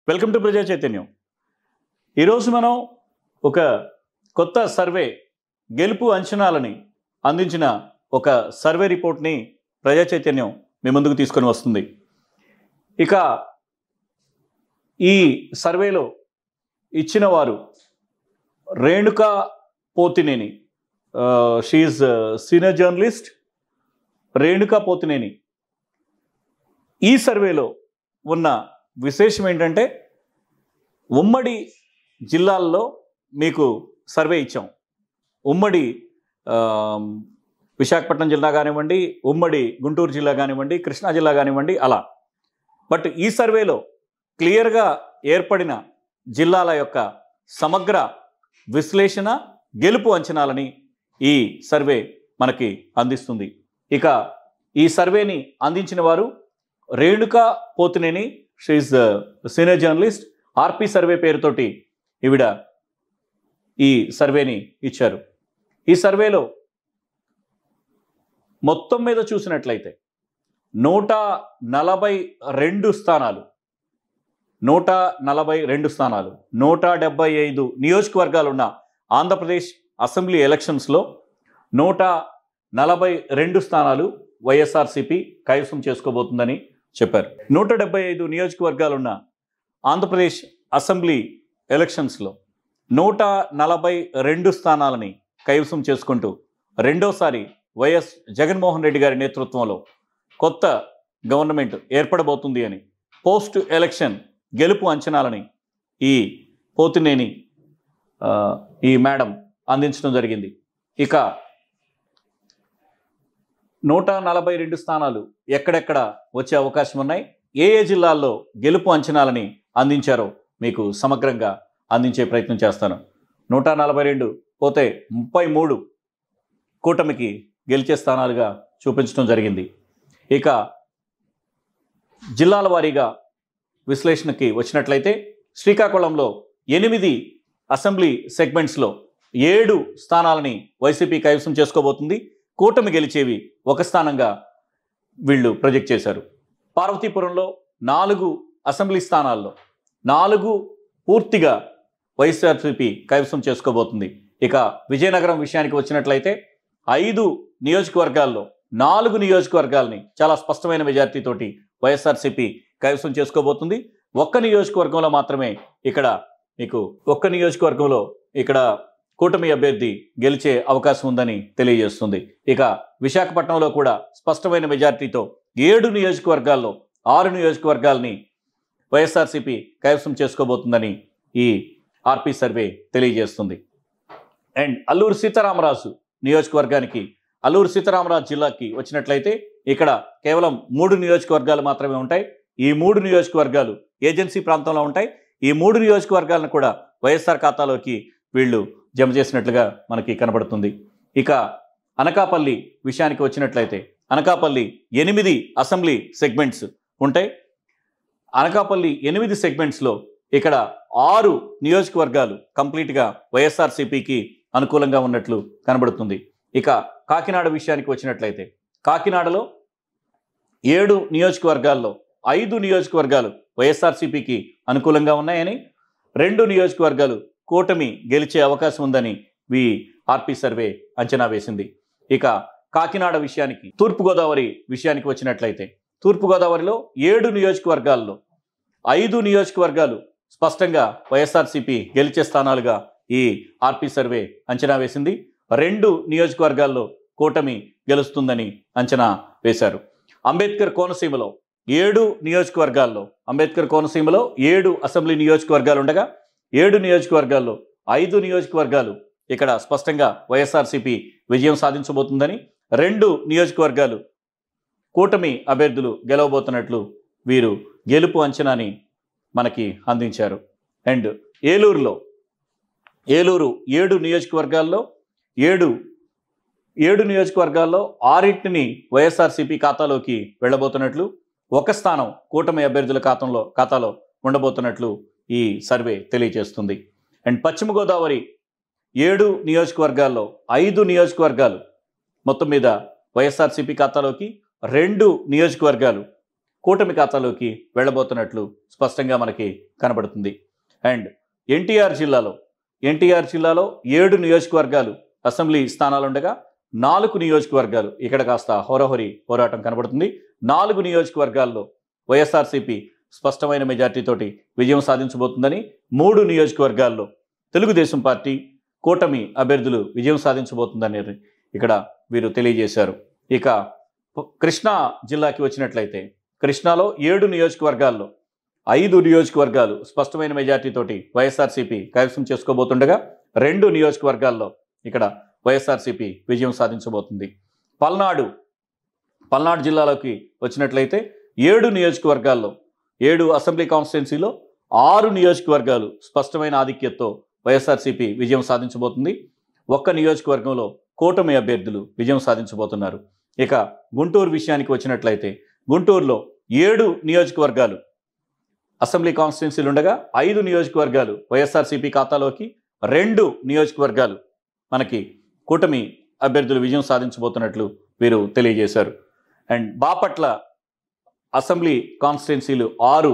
Welcome to ప్రజా చైతన్యం. ఈరోజు మనం ఒక కొత్త సర్వే గెలుపు అంచనాలని అందించిన ఒక సర్వే రిపోర్ట్ని ప్రజా చైతన్యం మీ ముందుకు తీసుకొని వస్తుంది. ఇక ఈ సర్వేలో ఇచ్చిన వారు Renuka Pothineni, she is senior journalist Renuka Pothineni. ఈ సర్వేలో ఉన్న విశేషం ఏంటంటే ఉమ్మడి జిల్లాల్లో మీకు సర్వే ఇచ్చాం. ఉమ్మడి విశాఖపట్నం జిల్లా కానివ్వండి, ఉమ్మడి గుంటూరు జిల్లా కానివ్వండి, కృష్ణా జిల్లా కానివ్వండి, అలా. బట్ ఈ సర్వేలో క్లియర్గా ఏర్పడిన జిల్లాల యొక్క సమగ్ర విశ్లేషణ, గెలుపు అంచనాలని ఈ సర్వే మనకి అందిస్తుంది. ఇక ఈ సర్వేని అందించిన వారు Renuka Pothineni, she is senior journalist. RP survey పేరుతోటి ఈవిడ ఈ సర్వేని ఇచ్చారు. ఈ సర్వేలో మొత్తం మీద చూసినట్లయితే 142 స్థానాలు, 175 నియోజకవర్గాలు ఉన్న ఆంధ్రప్రదేశ్ అసెంబ్లీ ఎలక్షన్స్లో 142 స్థానాలు వైఎస్ఆర్సీపీ కైవసం చేసుకోబోతుందని చెప్పారు. 175 నియోజకవర్గాలున్న ఆంధ్రప్రదేశ్ అసెంబ్లీ ఎలక్షన్స్లో 142 స్థానాలని కైవసం చేసుకుంటూ రెండోసారి వైఎస్ జగన్మోహన్ రెడ్డి గారి నేతృత్వంలో కొత్త గవర్నమెంట్ ఏర్పడబోతుంది అని పోస్ట్ ఎలక్షన్ గెలుపు అంచనాలని ఈ పోతినేని ఈ మేడం అందించడం జరిగింది. ఇక 142 స్థానాలు ఎక్కడెక్కడ వచ్చే అవకాశం ఉన్నాయి, ఏ ఏ జిల్లాల్లో గెలుపు అంచనాలని అందించారో మీకు సమగ్రంగా అందించే ప్రయత్నం చేస్తాను. 142 పోతే 33 కూటమికి గెలిచే స్థానాలుగా చూపించడం జరిగింది. ఇక జిల్లాల వారీగా విశ్లేషణకి వచ్చినట్లయితే శ్రీకాకుళంలో 8 అసెంబ్లీ సెగ్మెంట్స్లో 7 స్థానాలని వైసీపీ కైవసం చేసుకోబోతుంది. కూటమి గెలిచేవి 1 స్థానంగా వీళ్ళు ప్రొజెక్ట్ చేశారు. పార్వతీపురంలో 4 అసెంబ్లీ స్థానాల్లో 4 పూర్తిగా వైఎస్ఆర్సీపీ కైవసం చేసుకోబోతుంది. ఇక విజయనగరం విషయానికి వచ్చినట్లయితే 5 నియోజకవర్గాల్లో 4 నియోజకవర్గాల్ని చాలా స్పష్టమైన మెజార్టీతోటి వైఎస్ఆర్సీపీ కైవసం చేసుకోబోతుంది. 1 నియోజకవర్గంలో మాత్రమే ఇక్కడ మీకు 1 నియోజకవర్గంలో ఇక్కడ కూటమి అభ్యర్థి గెలిచే అవకాశం ఉందని తెలియజేస్తుంది. ఇక విశాఖపట్నంలో కూడా స్పష్టమైన మెజార్టీతో 7 నియోజకవర్గాల్లో 6 నియోజకవర్గాల్ని వైఎస్ఆర్సీపీ కైవసం చేసుకోబోతుందని ఈ ఆర్పి సర్వే తెలియజేస్తుంది. అండ్ అల్లూరు సీతారామరాజు నియోజకవర్గానికి, అల్లూరు సీతారామరాజు జిల్లాకి వచ్చినట్లయితే ఇక్కడ కేవలం 3 నియోజకవర్గాలు మాత్రమే ఉంటాయి. ఈ 3 నియోజకవర్గాలు ఏజెన్సీ ప్రాంతంలో ఉంటాయి. ఈ 3 నియోజకవర్గాలను కూడా వైఎస్ఆర్ ఖాతాలోకి వీళ్ళు జమ చేసినట్లుగా మనకి కనబడుతుంది. ఇక అనకాపల్లి విషయానికి వచ్చినట్లయితే అనకాపల్లి 8 అసెంబ్లీ సెగ్మెంట్స్ ఉంటాయి. అనకాపల్లి 8 సెగ్మెంట్స్లో ఇక్కడ 6 నియోజకవర్గాలు కంప్లీట్గా వైఎస్ఆర్సీపీకి అనుకూలంగా ఉన్నట్లు కనబడుతుంది. ఇక కాకినాడ విషయానికి వచ్చినట్లయితే కాకినాడలో 7 నియోజకవర్గాల్లో 5 నియోజకవర్గాలు వైఎస్ఆర్సీపీకి అనుకూలంగా ఉన్నాయని, 2 నియోజకవర్గాలు కూటమి గెలిచే అవకాశం ఉందని ఆర్పి సర్వే అంచనా వేసింది. ఇక కాకినాడ విషయానికి, తూర్పుగోదావరి విషయానికి వచ్చినట్లయితే తూర్పుగోదావరిలో 7 నియోజకవర్గాల్లో 5 నియోజకవర్గాలు స్పష్టంగా వైఎస్ఆర్సీపీ గెలిచే స్థానాలుగా ఈ ఆర్పి సర్వే అంచనా వేసింది. 2 నియోజకవర్గాల్లో కూటమి గెలుస్తుందని అంచనా వేశారు. అంబేద్కర్ కోనసీమలో 7 నియోజకవర్గాల్లో, అంబేద్కర్ కోనసీమలో 7 అసెంబ్లీ నియోజకవర్గాలు ఉండగా 7 నియోజకవర్గాల్లో 5 నియోజకవర్గాలు ఇక్కడ స్పష్టంగా వైఎస్ఆర్సీపీ విజయం సాధించబోతుందని, 2 నియోజకవర్గాలు కూటమి అభ్యర్థులు గెలవబోతున్నట్లు వీరు గెలుపు అంచనాని మనకి అందించారు. అండ్ ఏలూరు 7 నియోజకవర్గాల్లో 7 నియోజకవర్గాల్లో 6 వైఎస్ఆర్సీపీ ఖాతాలోకి వెళ్ళబోతున్నట్లు, 1 స్థానం కూటమి అభ్యర్థుల ఖాతాలో ఉండబోతున్నట్లు ఈ సర్వే తెలియజేస్తుంది. అండ్ పశ్చిమ గోదావరి 7 నియోజకవర్గాల్లో 5 నియోజకవర్గాలు మొత్తం మీద వైఎస్ఆర్సీపీ ఖాతాలోకి, 2 నియోజకవర్గాలు కూటమి ఖాతాలోకి వెళ్ళబోతున్నట్లు స్పష్టంగా మనకి కనబడుతుంది. అండ్ ఎన్టీఆర్ జిల్లాలో 7 నియోజకవర్గాలు అసెంబ్లీ స్థానాలు ఉండగా 4 నియోజకవర్గాలు ఇక్కడ కాస్త హోరాహోరీ పోరాటం కనబడుతుంది. 4 నియోజకవర్గాల్లో వైఎస్ఆర్సీపీ స్పష్టమైన మెజార్టీతోటి విజయం సాధించబోతుందని, 3 నియోజకవర్గాల్లో తెలుగుదేశం పార్టీ కూటమి అభ్యర్థులు విజయం సాధించబోతుందని ఇక్కడ వీరు తెలియజేశారు. ఇక కృష్ణా జిల్లాకి వచ్చినట్లయితే కృష్ణాలో 7 నియోజకవర్గాల్లో 5 నియోజకవర్గాలు స్పష్టమైన మెజార్టీతోటి వైఎస్ఆర్సీపీ కైవసం చేసుకోబోతుండగా 2 నియోజకవర్గాల్లో ఇక్కడ వైఎస్ఆర్సీపీ విజయం సాధించబోతుంది. పల్నాడు జిల్లాలోకి వచ్చినట్లయితే 7 నియోజకవర్గాల్లో 7 అసెంబ్లీ కాన్స్టిట్యున్సీలో 6 నియోజకవర్గాలు స్పష్టమైన ఆధిక్యతతో వైఎస్ఆర్సీపీ విజయం సాధించబోతుంది. 1 నియోజకవర్గంలో కూటమి అభ్యర్థులు విజయం సాధించబోతున్నారు. ఇక గుంటూరు విషయానికి వచ్చినట్లయితే గుంటూరులో 7 నియోజకవర్గాలు అసెంబ్లీ కాన్స్టిట్యున్సీలు ఉండగా 5 నియోజకవర్గాలు వైఎస్ఆర్సీపీ ఖాతాలోకి, 2 నియోజకవర్గాలు మనకి కూటమి అభ్యర్థులు విజయం సాధించబోతున్నట్లు వీరు తెలియజేశారు. అండ్ బాపట్ల అసెంబ్లీ కాన్స్టిట్యున్సీలు 6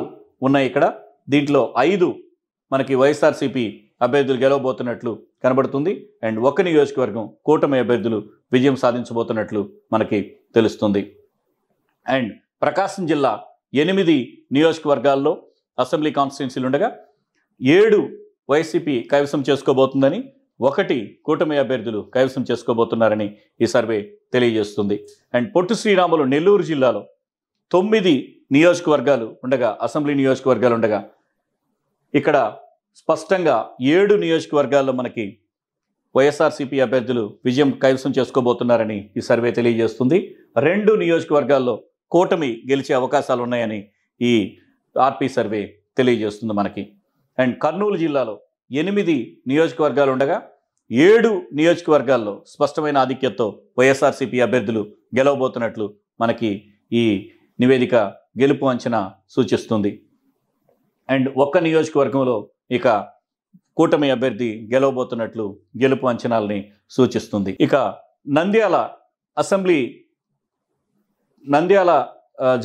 ఉన్నాయి ఇక్కడ. దీంట్లో 5 మనకి వైఎస్ఆర్సీపీ అభ్యర్థులు గెలవబోతున్నట్లు కనబడుతుంది. అండ్ 1 నియోజకవర్గం కూటమి అభ్యర్థులు విజయం సాధించబోతున్నట్లు మనకి తెలుస్తుంది. అండ్ ప్రకాశం జిల్లా 8 నియోజకవర్గాల్లో అసెంబ్లీ కాన్స్టిట్యున్సీలు ఉండగా 7 వైసీపీ కైవసం చేసుకోబోతుందని, 1 కూటమి అభ్యర్థులు కైవసం చేసుకోబోతున్నారని ఈ సర్వే తెలియజేస్తుంది. అండ్ పొట్టి శ్రీరాములు నెల్లూరు జిల్లాలో 9 నియోజకవర్గాలు ఉండగా అసెంబ్లీ నియోజకవర్గాలు ఉండగా ఇక్కడ స్పష్టంగా 7 నియోజకవర్గాల్లో మనకి వైఎస్ఆర్సీపీ అభ్యర్థులు విజయం కైవసం చేసుకోబోతున్నారని ఈ సర్వే తెలియజేస్తుంది. 2 నియోజకవర్గాల్లో కూటమి గెలిచే అవకాశాలు ఉన్నాయని ఈ ఆర్పీ సర్వే తెలియజేస్తుంది మనకి. అండ్ కర్నూలు జిల్లాలో 8 నియోజకవర్గాలు ఉండగా 7 నియోజకవర్గాల్లో స్పష్టమైన ఆధిక్యతతో వైఎస్ఆర్సీపీ అభ్యర్థులు గెలవబోతున్నట్లు మనకి ఈ నివేదిక గెలుపు అంచనా సూచిస్తుంది. అండ్ 1 నియోజకవర్గంలో ఇక కూటమి అభ్యర్థి గెలవబోతున్నట్లు గెలుపు అంచనాలని సూచిస్తుంది. ఇక నంద్యాల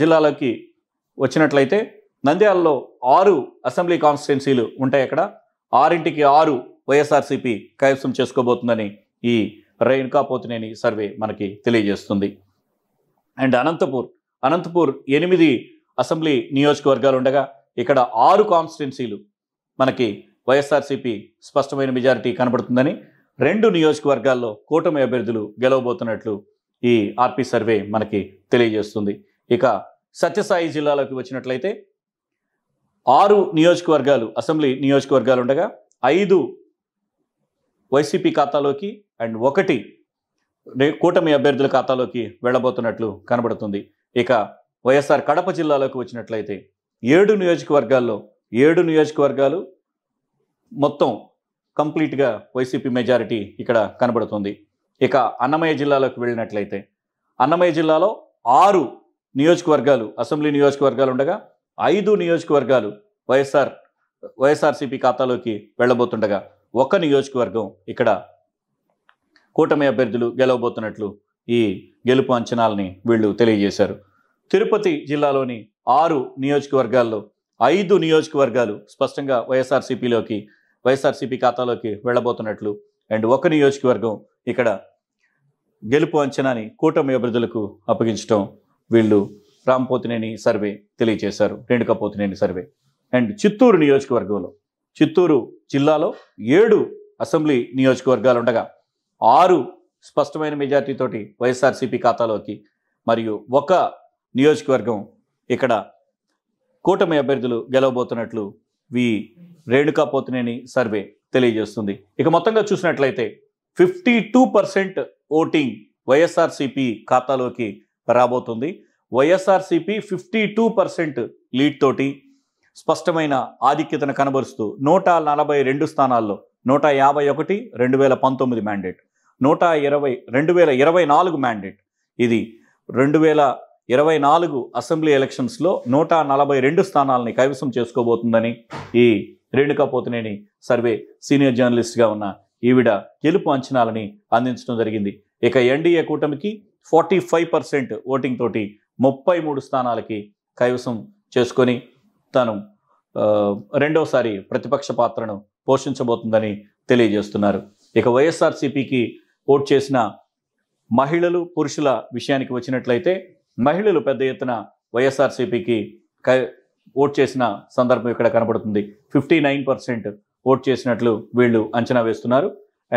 జిల్లాలోకి వచ్చినట్లయితే నంద్యాలలో 6 అసెంబ్లీ కాన్స్టిట్యున్సీలు ఉంటాయి. అక్కడ 6కి 6 వైఎస్ఆర్సీపీ కైవసం చేసుకోబోతుందని ఈ రేణుకా పోతినేని సర్వే మనకి తెలియజేస్తుంది. అండ్ అనంతపూర్ 8 అసెంబ్లీ నియోజకవర్గాలు ఉండగా ఇక్కడ 6 కాన్స్టిట్యున్సీలు మనకి వైఎస్ఆర్సీపీ స్పష్టమైన మెజారిటీ కనబడుతుందని, 2 నియోజకవర్గాల్లో కూటమి అభ్యర్థులు గెలవబోతున్నట్లు ఈ ఆర్పీ సర్వే మనకి తెలియజేస్తుంది. ఇక సత్యసాయి జిల్లాలోకి వచ్చినట్లయితే 6 నియోజకవర్గాలు అసెంబ్లీ నియోజకవర్గాలు ఉండగా 5 వైసీపీ ఖాతాలోకి అండ్ 1 కూటమి అభ్యర్థుల ఖాతాలోకి వెళ్ళబోతున్నట్లు కనబడుతుంది. ఇక వైఎస్ఆర్ కడప జిల్లాలోకి వచ్చినట్లయితే 7 నియోజకవర్గాల్లో 7 నియోజకవర్గాలు మొత్తం కంప్లీట్గా వైసీపీ మెజారిటీ ఇక్కడ కనబడుతుంది. ఇక అన్నమయ్య జిల్లాలోకి వెళ్ళినట్లయితే అన్నమయ్య జిల్లాలో 6 నియోజకవర్గాలు అసెంబ్లీ నియోజకవర్గాలు ఉండగా 5 నియోజకవర్గాలు వైఎస్ఆర్సీపీ ఖాతాలోకి వెళ్ళబోతుండగా 1 నియోజకవర్గం ఇక్కడ కూటమి అభ్యర్థులు గెలవబోతున్నట్లు ఈ గెలుపు అంచనాలని వీళ్ళు తెలియజేశారు. తిరుపతి జిల్లాలోని 6 నియోజకవర్గాల్లో 5 నియోజకవర్గాలు స్పష్టంగా వైఎస్ఆర్సీపీ ఖాతాలోకి వెళ్ళబోతున్నట్లు అండ్ 1 నియోజకవర్గం ఇక్కడ గెలుపు అంచనాని కూటమి అభ్యర్థులకు అప్పగించడం వీళ్ళు రాంపోతినేని సర్వే తెలియజేశారు, రేణుకా పోతినేని సర్వే. అండ్ చిత్తూరు జిల్లాలో 7 అసెంబ్లీ నియోజకవర్గాలు ఉండగా 6 స్పష్టమైన మెజార్టీతోటి వైఎస్ఆర్సీపీ ఖాతాలోకి మరియు 1 నియోజకవర్గం ఇక్కడ కూటమి అభ్యర్థులు గెలవబోతున్నట్లు రేణుకా పోతినేని సర్వే తెలియజేస్తుంది. ఇక మొత్తంగా చూసినట్లయితే 52% ఓటింగ్ వైఎస్ఆర్సీపీ ఖాతాలోకి రాబోతుంది. వైఎస్ఆర్సీపీ 52% లీడ్ తోటి స్పష్టమైన ఆధిక్యతను కనబరుస్తూ 142 స్థానాల్లో 151 2019 మ్యాండేట్, 2024 మ్యాండేట్, ఇది 2024 అసెంబ్లీ ఎలక్షన్స్లో 142 స్థానాలని కైవసం చేసుకోబోతుందని ఈ రేణుకా పోతినేని సర్వే సీనియర్ జర్నలిస్ట్గా ఉన్న ఈవిడ గెలుపు అంచనాలని అందించడం జరిగింది. ఇక ఎన్డీఏ కూటమికి 45% ఓటింగ్ తోటి 33 స్థానాలకి కైవసం చేసుకొని తాను రెండోసారి ప్రతిపక్ష పాత్రను పోషించబోతుందని తెలియజేస్తున్నారు. ఇక వైఎస్ఆర్సీపీకి ఓట్ చేసిన మహిళలు పురుషుల విషయానికి వచ్చినట్లయితే మహిళలు పెద్ద ఎత్తున వైఎస్ఆర్సీపీకి ఓట్ చేసిన సందర్భం ఇక్కడ కనబడుతుంది. 59% ఓట్ చేసినట్లు వీళ్ళు అంచనా వేస్తున్నారు.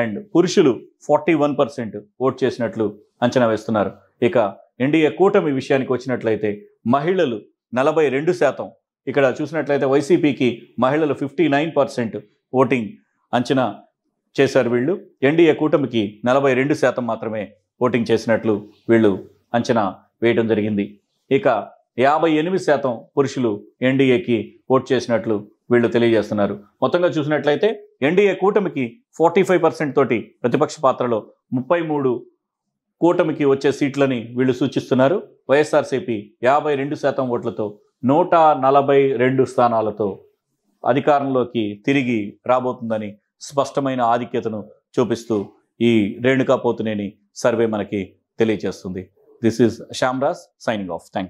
అండ్ పురుషులు 41% ఓట్ చేసినట్లు అంచనా వేస్తున్నారు. ఇక ఎన్డీఏ కూటమి విషయానికి వచ్చినట్లయితే మహిళలు 42%. ఇక్కడ చూసినట్లయితే వైసీపీకి మహిళలు 59% ఓటింగ్ అంచనా చేశారు వీళ్ళు. ఎన్డీఏ కూటమికి 42% మాత్రమే ఓటింగ్ చేసినట్లు వీళ్ళు అంచనా వేయడం జరిగింది. ఇక 58% పురుషులు ఎన్డీఏకి ఓట్ చేసినట్లు వీళ్ళు తెలియజేస్తున్నారు. మొత్తంగా చూసినట్లయితే ఎన్డీఏ కూటమికి 45% తోటి ప్రతిపక్ష పాత్రలో 33 కూటమికి వచ్చే సీట్లని వీళ్ళు సూచిస్తున్నారు. వైఎస్ఆర్సీపీ 52% ఓట్లతో 142 స్థానాలతో అధికారంలోకి తిరిగి రాబోతుందని స్పష్టమైన ఆధిక్యతను చూపిస్తూ ఈ రేణుకా పోతునేని సర్వే మనకి తెలియజేస్తుంది. This is Shyamraj signing off. Thank you.